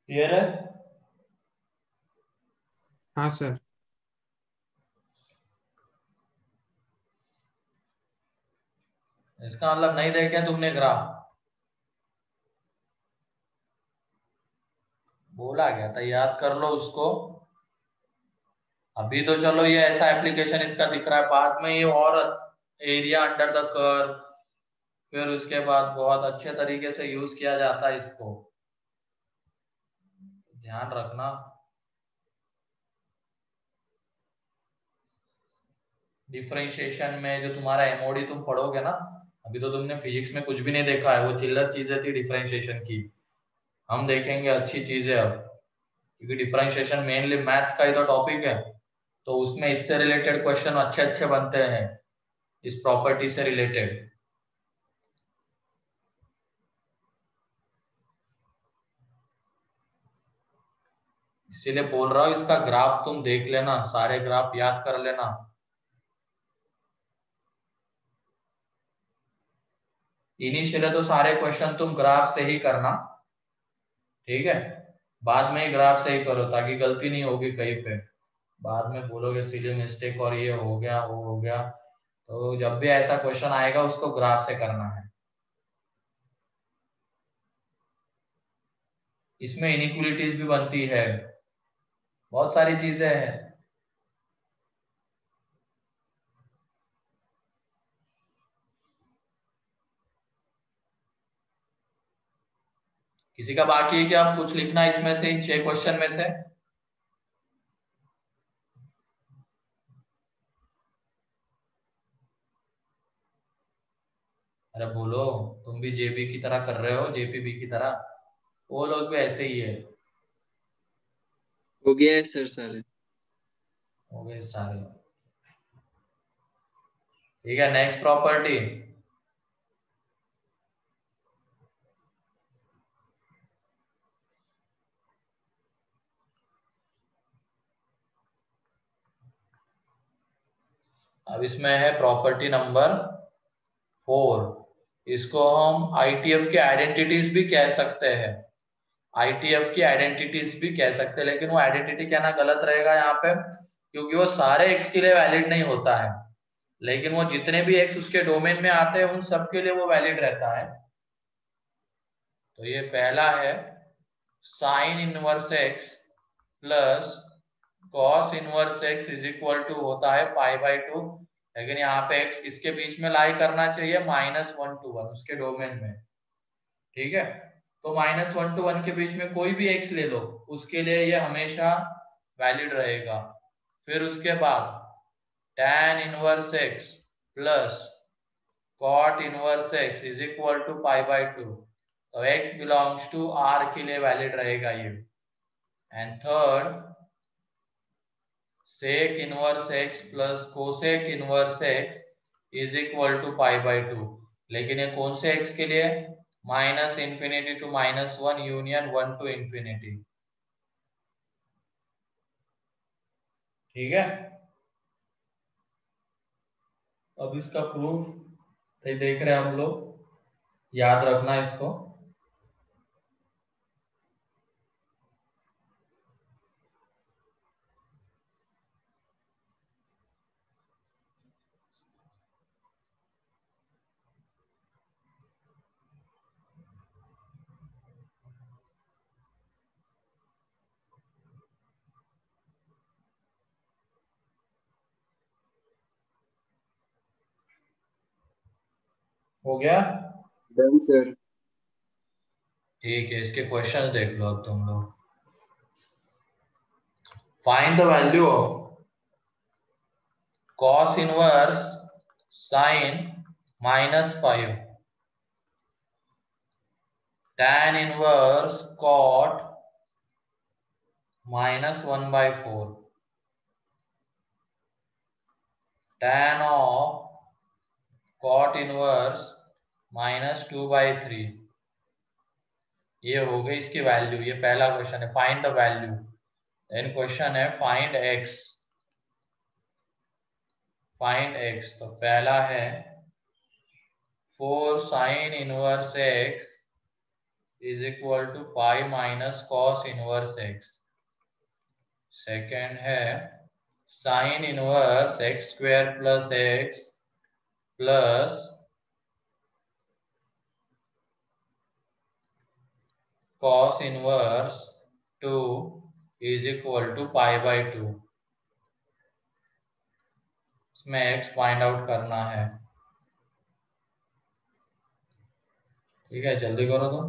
क्लियर है? हाँ सर। इसका मतलब नहीं देखा तुमने ग्राफ? बोला गया था, याद कर लो उसको। अभी तो चलो ये ऐसा एप्लीकेशन इसका दिख रहा है, बाद में ये और एरिया अंडर द कर्व, फिर उसके बाद बहुत अच्छे तरीके से यूज किया जाता है इसको, ध्यान रखना। डिफरेंशिएशन में जो तुम्हारा एमओडी तुम पढ़ोगे ना, अभी तो तुमने फिजिक्स में कुछ भी नहीं देखा है, वो चिल्लर चीजें थी डिफरेंशिएशन की। हम देखेंगे अच्छी चीजें अब, क्योंकि डिफरेंशिएशन मेनली मैथ्स का ही तो टॉपिक है, तो उसमें इससे रिलेटेड क्वेश्चन अच्छे अच्छे बनते हैं, इस प्रॉपर्टी से रिलेटेड। इसीलिए बोल रहा हूँ इसका ग्राफ तुम देख लेना, सारे ग्राफ याद कर लेना। इनिशियली तो सारे क्वेश्चन तुम ग्राफ से ही करना, ठीक है? बाद में ही ग्राफ से ही करो ताकि गलती नहीं होगी कहीं पे, बाद में बोलोगे सिली मिस्टेक और ये हो गया वो हो गया। तो जब भी ऐसा क्वेश्चन आएगा उसको ग्राफ से करना है। इसमें इनइक्वालिटीज भी बनती है, बहुत सारी चीजें हैं। किसी का बाकी है क्या? आप कुछ लिखना इसमें से, इन 6 क्वेश्चन में से। अरे बोलो, तुम भी जेबी की तरह कर रहे हो, जेपीबी की तरह, वो लोग भी ऐसे ही है। हो गया है सर सारे। हो गए सारे। ठीक है, नेक्स्ट प्रॉपर्टी। अब इसमें है प्रॉपर्टी नंबर 4। इसको हम आईटीएफ की आइडेंटिटीज भी कह सकते हैं, आईटीएफ की आइडेंटिटीज भी कह सकते हैं, लेकिन वो आइडेंटिटी कहना गलत रहेगा यहाँ पे, क्योंकि वो सारे एक्स के लिए वैलिड नहीं होता है, लेकिन वो जितने भी एक्स उसके डोमेन में आते हैं उन सबके लिए वो वैलिड रहता है। तो ये पहला है sine inverse x plus cos inverse x is equal to होता है π/2, लेकिन यहाँ पे x इसके बीच में लाई करना चाहिए -1 to 1 उसके डोमेन में। ठीक है, तो -1 to 1 के बीच में कोई भी x ले लो, उसके लिए ये हमेशा वैलिड रहेगा। फिर उसके बाद tan inverse x plus cot inverse x is equal to π/2, तो x बिलोंग्स टू r के लिए वैलिड रहेगा ये। And third sec inverse x plus cosec inverse x is equal to π/2, लेकिन ये कौन से x के लिए? -∞ to -1 यूनियन 1 to ∞। ठीक है, अब इसका प्रूफ देख रहे हैं हम लोग, याद रखना इसको। हो गया? Done sir. ठीक है, इसके क्वेश्चन देख लो अब तुम लोग। Find the value of cos inverse sin -5, tan inverse cot -1/4, tan of cot inverse -2/3। ये हो गई इसकी वैल्यू। ये पहला क्वेश्चन है, find the value. Then question है फाइंड x। फाइंड x तो पहला है 4 sin inverse x is equal to pi minus cos inverse x। Second है sine inverse x square plus x plus cos inverse 2 is equal to पाई/2। इसमें x find out करना है। ठीक है, जल्दी करो तो।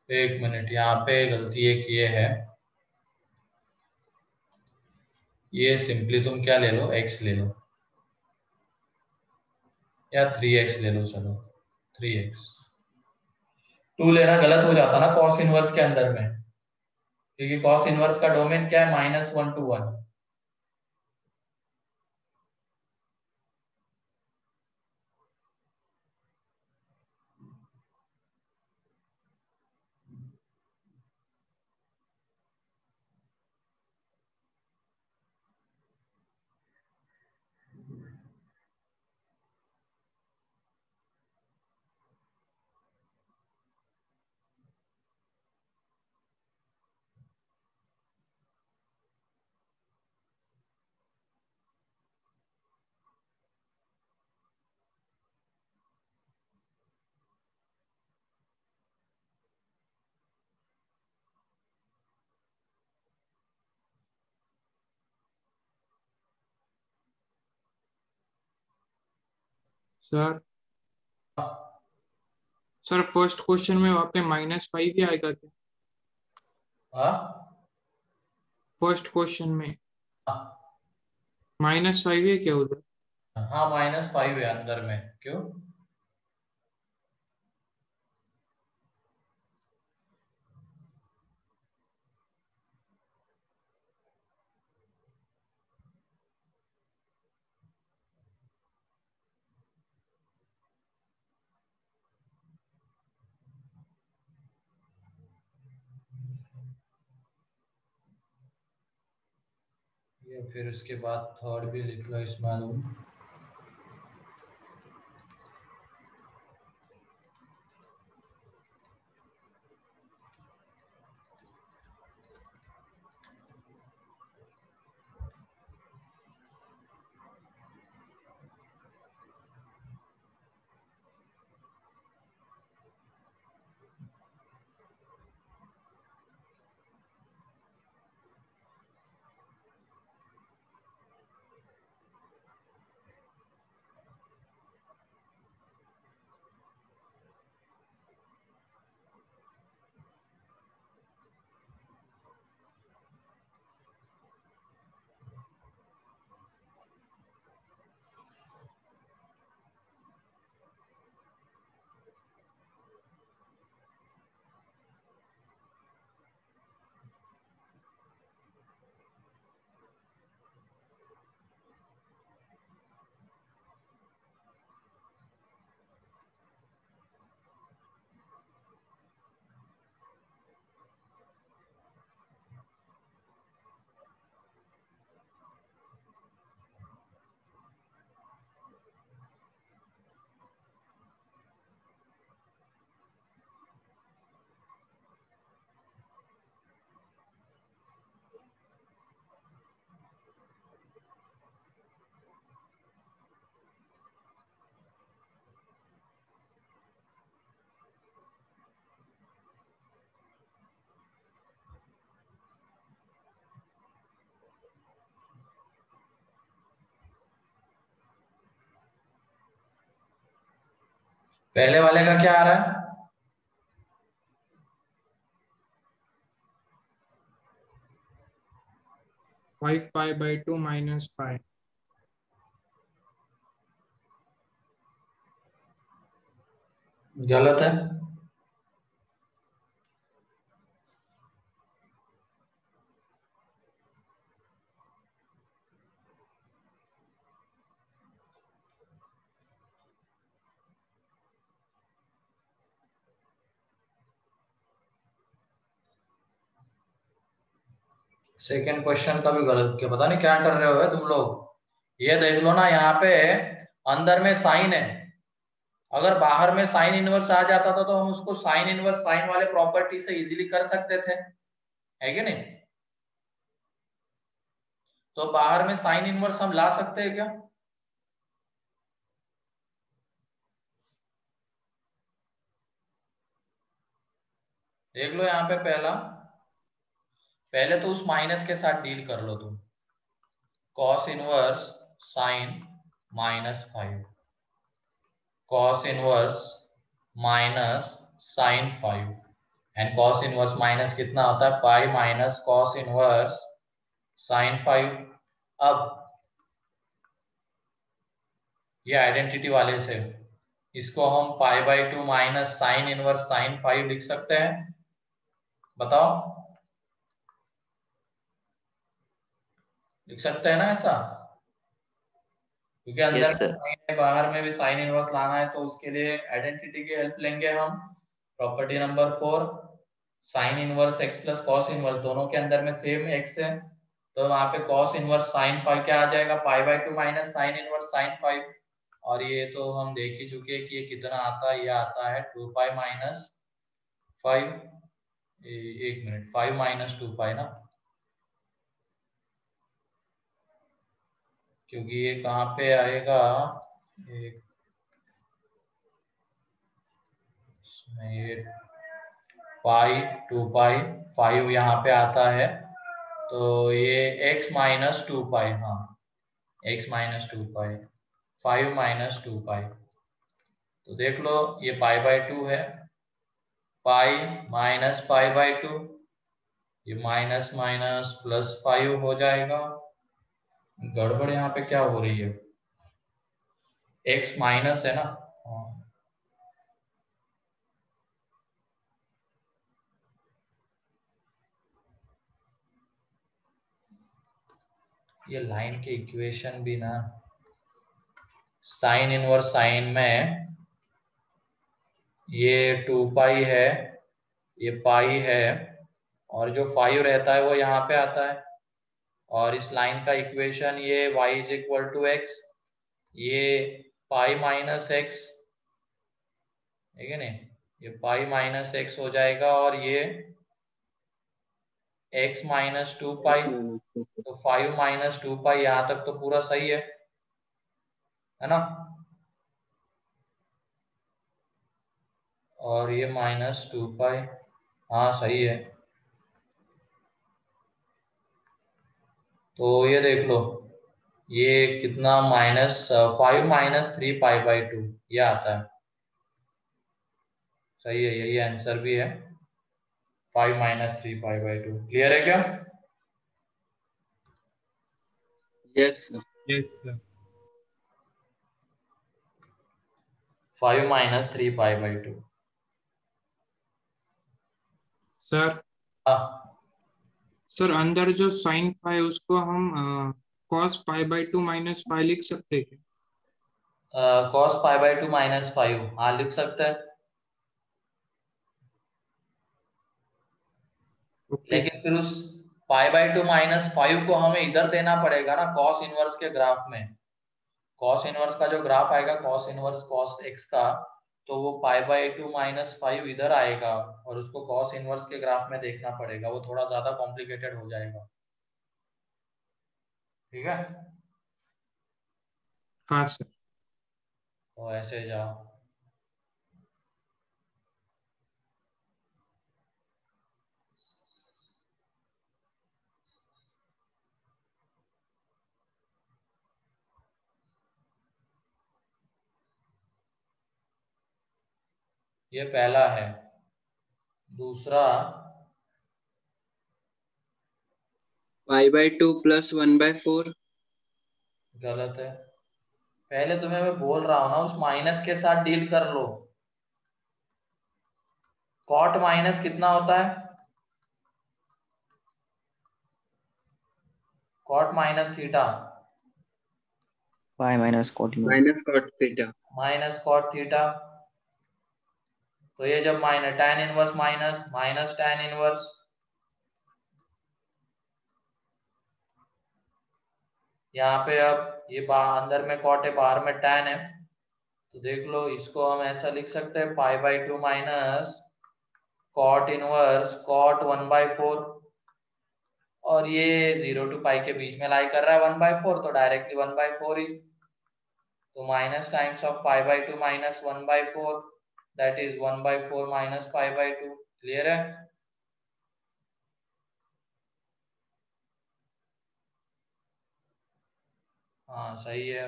एक मिनट, यहाँ पे गलती एक ये है, ये सिंपली तुम क्या ले लो, x ले लो या 3x ले लो। चलो 3x, 2 लेना गलत हो जाता ना cos इनवर्स के अंदर में, क्योंकि cos इनवर्स का डोमेन क्या है, -1 to 1। Sir sir first question में वहाँ पे -5 ही आएगा क्या? हाँ फर्स्ट क्वेश्चन में -5 है क्या उधर? हाँ, -5 है अंदर में। क्यों? ये फिर उसके बाद थर्ड भी लिख लो इसमें। पहले वाले का क्या आ रहा है? 5 पाई बाई 2 माइनस 5। गलत है। सेकेंड क्वेश्चन का भी गलत, क्या पता नहीं क्या कर रहे हो तुम लोग। ये देख लो ना, यहाँ पे अंदर में साइन है, अगर बाहर में साइन इनवर्स आ जाता था तो हम उसको साइन इनवर्स साइन वाले प्रॉपर्टी से इजीली कर सकते थे, है कि नहीं। तो बाहर में साइन इनवर्स हम ला सकते हैं क्या? देख लो यहाँ पे पहले तो उस माइनस के साथ डील कर लो तुम। Cos inverse sine -5, cos inverse minus sine 5, and cos inverse minus कितना होता है, pi minus cos inverse sine 5। अब ये आइडेंटिटी वाले से इसको हम pi by 2 minus sine inverse sine 5 लिख सकते हैं, बताओ लिख सकते हैं ना ऐसा? क्योंकि अंदर यस में सर। साइन है, बाहर में भी साइन इनवर्स लाना है, तो उसके लिए आइडेंटिटी की हेल्प लेंगे हम। Property number 4, sign inverse x plus cos inverse, दोनों के अंदर में सेम एक्स है, तो वहां पे कॉस इनवर्स साइन 5 क्या आ जाएगा, पाई by 2 minus sine inverse sine 5। और ये तो हम देख ही चुके हैं कि ये कितना आता है, ये आता है 2 पाई माइनस 5, 1 मिनट, 5 माइनस 2 पाई ना, क्योंकि ये कहाँ पे आएगा, एक ये पाई 2 पाई 5 यहाँ पे आता है, तो ये x माइनस 2 पाई, हाँ x माइनस 2 पाई, 5 माइनस 2 पाई, तो देख लो ये पाई बाई 2 है, पाई माइनस पाई बाई 2, ये माइनस माइनस प्लस 5 हो जाएगा। गड़बड़ यहाँ पे क्या हो रही है, x माइनस है ना, हाँ। ये लाइन के इक्वेशन भी ना, साइन इनवर्स साइन में ये 2 पाई है, ये पाई है, और जो 5 रहता है वो यहाँ पे आता है, और इस लाइन का इक्वेशन ये y is equal to x, ये पाई माइनस एक्स, ठीक है नहीं, ये पाई माइनस एक्स हो जाएगा, और ये x माइनस 2 पाई, तो 5 माइनस 2 पाई, यहाँ तक तो पूरा सही है ना, और ये माइनस 2 पाई, हाँ सही है। तो ये देख लो ये कितना, -5 माइनस 3 पाई बाई 2 ये आता है, सही है, यही आंसर भी है, 5 माइनस 3 पाई बाई 2। क्लियर है क्या? Yes sir. Yes sir. 5 minus 3 pi by 2। Sir हाँ, सर अंदर जो साइन 5 उसको हम कॉस पाई बाई 2 माइनस 5 लिख सकते हैं क्या? कॉस पाई बाई 2 माइनस 5, हाँ लिख सकते हैं, ओके लेकिन फिर उस पाई बाई 2 माइनस 5 को हमें इधर देना पड़ेगा ना, कॉस इनवर्स के ग्राफ में। कॉस इनवर्स का जो ग्राफ आएगा, कॉस इनवर्स कॉस एक्स का, तो वो पाई बाई 2 माइनस 5 इधर आएगा, और उसको कॉस इनवर्स के ग्राफ में देखना पड़ेगा, वो थोड़ा ज्यादा कॉम्प्लिकेटेड हो जाएगा, ठीक है। हाँ सर। तो ऐसे जाओ, ये पहला है। दूसरा, π/2 + 1/4। गलत है। पहले तुम्हें मैं बोल रहा हूं ना उस माइनस के साथ डील कर लो। कॉट माइनस कितना होता है? Cot minus theta pi minus cot u। -cot theta. Minus cot theta. तो ये जब minus tan inverse minus minus tan inverse, यहाँ पे अब ये अंदर में कॉट है बाहर में tan है, तो देख लो इसको हम ऐसा लिख सकते हैं π/2 माइनस कॉट इनवर्स कॉट 1/4, और ये 0 to पाई के बीच में लाई कर रहा है 1/4, तो डायरेक्टली 1/4 ही। तो minus times of π/2 minus 1/4, that is 1/4 minus π/2। Clear है? हाँ सही है।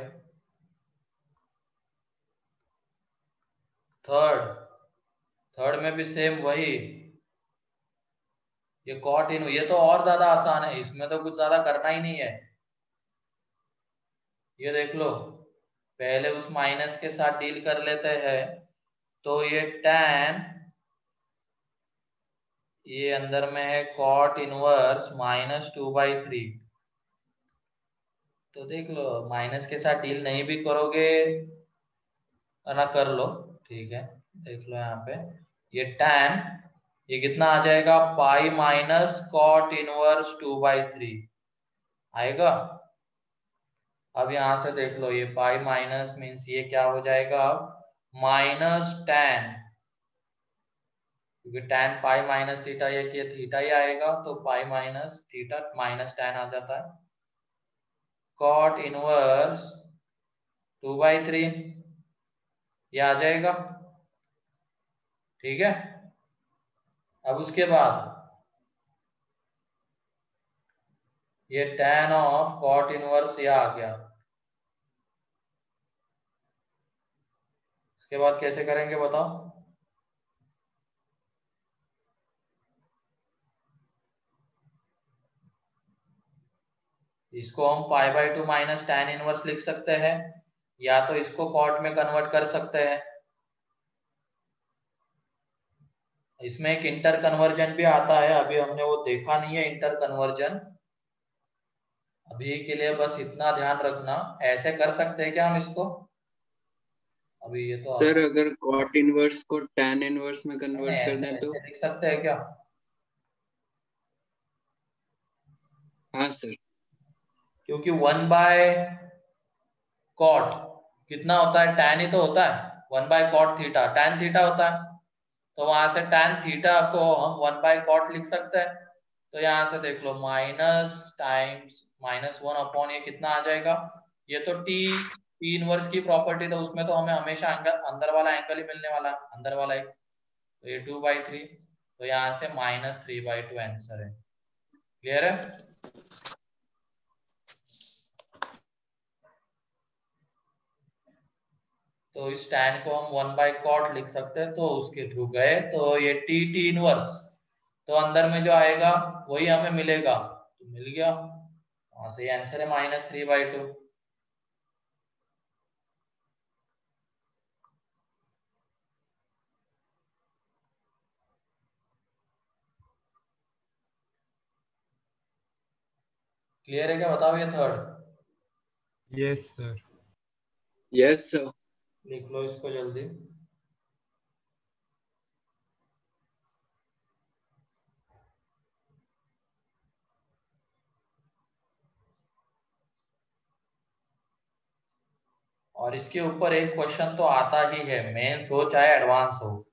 थर्ड में भी सेम वही, ये कॉट इन, ये तो और ज्यादा आसान है, इसमें तो कुछ ज्यादा करना ही नहीं है। ये देख लो, पहले उस माइनस के साथ डील कर लेते हैं। तो ये tan, ये अंदर में है कॉट इनवर्स -2/3। तो देख लो माइनस के साथ डील नहीं भी करोगे ना कर लो, ठीक है। देख लो यहाँ पे ये tan, ये कितना आ जाएगा पाई माइनस कॉट इनवर्स 2/3 आएगा। अब यहाँ से देख लो ये पाई माइनस मीन्स ये क्या हो जाएगा माइनस tan, क्योंकि tan पाई माइनस थीटा, ये थीटा ही आएगा, तो पाई माइनस थीटा माइनस tan आ जाता है। कॉट इनवर्स 2/3 ये आ जाएगा, ठीक है। अब उसके बाद ये tan ऑफ कॉट इनवर्स ये आ गया। उसके बाद कैसे करेंगे बताओ? इसको हम π/2 माइनस tan इनवर्स लिख सकते हैं, या तो इसको कॉट में कन्वर्ट कर सकते हैं। इसमें एक इंटर कन्वर्जन भी आता है, अभी हमने वो देखा नहीं है इंटर कन्वर्जन। अभी के लिए बस इतना ध्यान रखना, ऐसे कर सकते हैं क्या हम इसको? अभी ये तो सर अगर कॉट इनवर्स को tan इनवर्स में नहीं, कन्वर्ट कर ऐसे दें तो? ऐसे लिख सकते हैं क्या? हाँ सर। क्योंकि 1/cot कितना होता है, tan ही तो होता है। 1/cot थीटा tan थीटा होता है, तो वहां से tan थीटा को हम 1/cot लिख सकते हैं। तो यहाँ से देख लो माइनस टाइम्स -1 ये कितना आ जाएगा, ये तो t इनवर्स की प्रॉपर्टी, तो उसमें तो हमें हमेशा अंदर वाला एंगल ही मिलने वाला है, अंदर वाला x। तो ये 2/3, तो यहाँ से -3/2 आंसर है। क्लियर है? तो इस tan को हम 1/cot लिख सकते हैं, तो उसके थ्रू गए, तो ये t इनवर्स, तो अंदर में जो आएगा वही हमें मिलेगा, तो मिल गया, वहां से आंसर है -3/2। क्लियर है क्या बताओ? ये third yes sir. Yes sir. लिख लो इसको जल्दी। और इसके ऊपर एक क्वेश्चन तो आता ही है, मेंस हो चाहे एडवांस हो,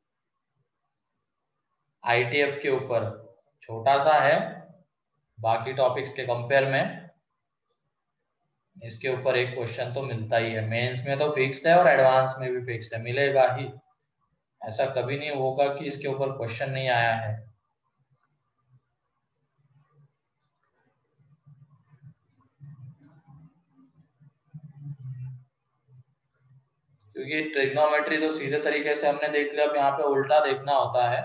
आईटीएफ के ऊपर। छोटा सा है बाकी टॉपिक्स के कंपेयर में, इसके ऊपर एक क्वेश्चन तो मिलता ही है। मेंस में तो फिक्स्ड है और एडवांस में भी फिक्स्ड है, मिलेगा ही, ऐसा कभी नहीं होगा कि इसके ऊपर क्वेश्चन नहीं आया है। क्योंकि ट्रिग्नोमेट्री तो सीधे तरीके से हमने देख लिया, अब यहाँ पे उल्टा देखना होता है।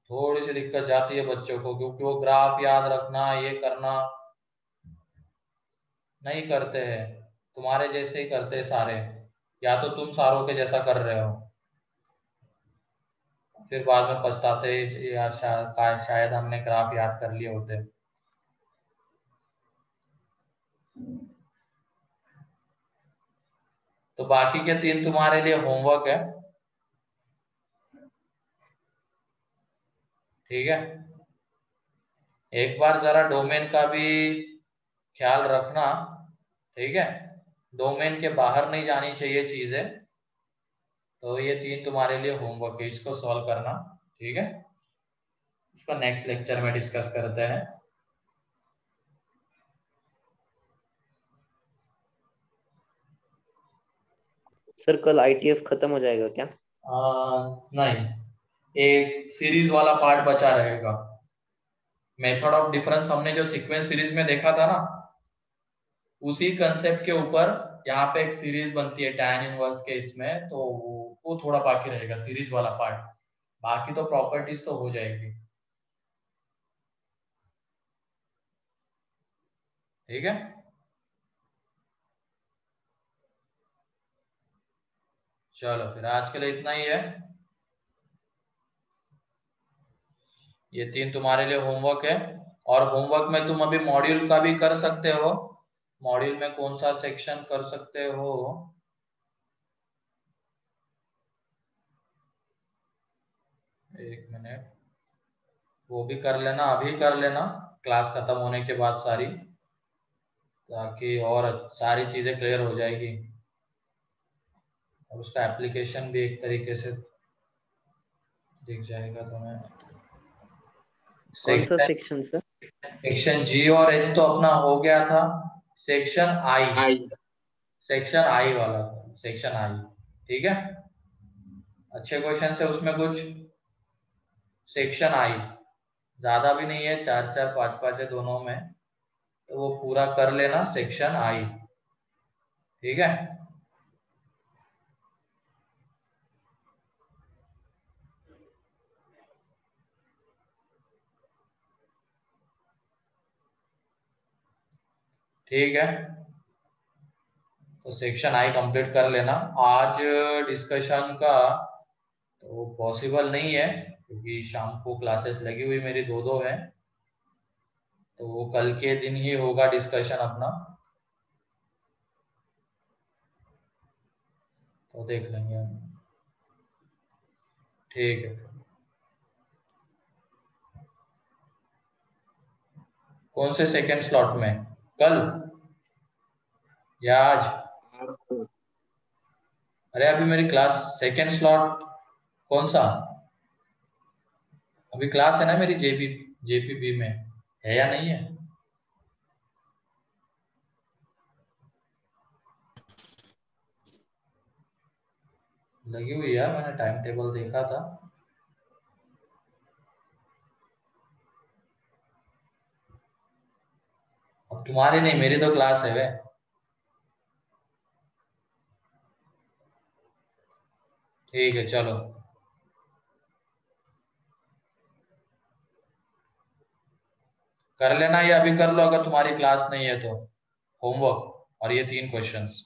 थोड़ी सी दिक्कत जाती है बच्चों को, क्योंकि वो ग्राफ याद रखना ये करना नहीं करते हैं, तुम्हारे जैसे ही करते हैं सारे, या तो तुम सारों के जैसा कर रहे हो, फिर बाद में पछताते या शायद हमने ग्राफ याद कर लिए होते। तो बाकी के 3 तुम्हारे लिए होमवर्क है, ठीक है। एक बार जरा डोमेन का भी ख्याल रखना, ठीक है, डोमेन के बाहर नहीं जानी चाहिए चीजें। तो ये 3 तुम्हारे लिए होमवर्क है, इसको सॉल्व करना, ठीक है। इसको नेक्स्ट लेक्चर में डिस्कस करते हैं। सर कल ITF खत्म हो जाएगा क्या? नहीं, एक सीरीज वाला पार्ट बचा रहेगा। मेथड ऑफ डिफरेंस हमने जो सीक्वेंस सीरीज में देखा था ना, उसी कंसेप्ट के ऊपर यहाँ पे एक सीरीज बनती है tan इनवर्स के इसमें, तो वो थोड़ा बाकी रहेगा सीरीज वाला पार्ट, बाकी तो प्रॉपर्टीज तो हो जाएगी, ठीक है। चलो फिर आज के लिए इतना ही है। ये 3 तुम्हारे लिए होमवर्क है, और होमवर्क में तुम अभी मॉड्यूल का भी कर सकते हो। मॉड्यूल में कौन सा सेक्शन कर सकते हो, एक मिनट, वो भी कर लेना, अभी कर लेना क्लास खत्म होने के बाद सारी, ताकि और सारी चीजें क्लियर हो जाएगी, और उसका एप्लीकेशन भी एक तरीके से दिख जाएगा तुम्हें। कौन सा सेक्शन सर? सेक्शन जी और एच तो अपना हो गया था, सेक्शन आई, सेक्शन आई वाला, सेक्शन आई, ठीक है। अच्छे क्वेश्चन है उसमें कुछ, सेक्शन आई ज्यादा भी नहीं है, 4-4 5-5 है दोनों में, तो वो पूरा कर लेना सेक्शन आई, ठीक है। ठीक है, तो सेक्शन आई कंप्लीट कर लेना। आज डिस्कशन का तो पॉसिबल नहीं है, क्योंकि शाम को क्लासेस लगी हुई मेरी 2-2 है, तो वो कल के दिन ही होगा डिस्कशन अपना, तो देख लेंगे हम, ठीक है। कौन से सेकंड स्लॉट में, कल या आज? अरे अभी मेरी क्लास सेकंड स्लॉट कौन सा, अभी क्लास है ना मेरी जेपीबी में, है या नहीं है? लगी हुई यार, मैंने टाइम टेबल देखा था। अब तुम्हारी नहीं, मेरी तो क्लास है वे। ठीक है चलो, कर लेना, या अभी कर लो अगर तुम्हारी क्लास नहीं है तो, होमवर्क और ये 3 क्वेश्चंस।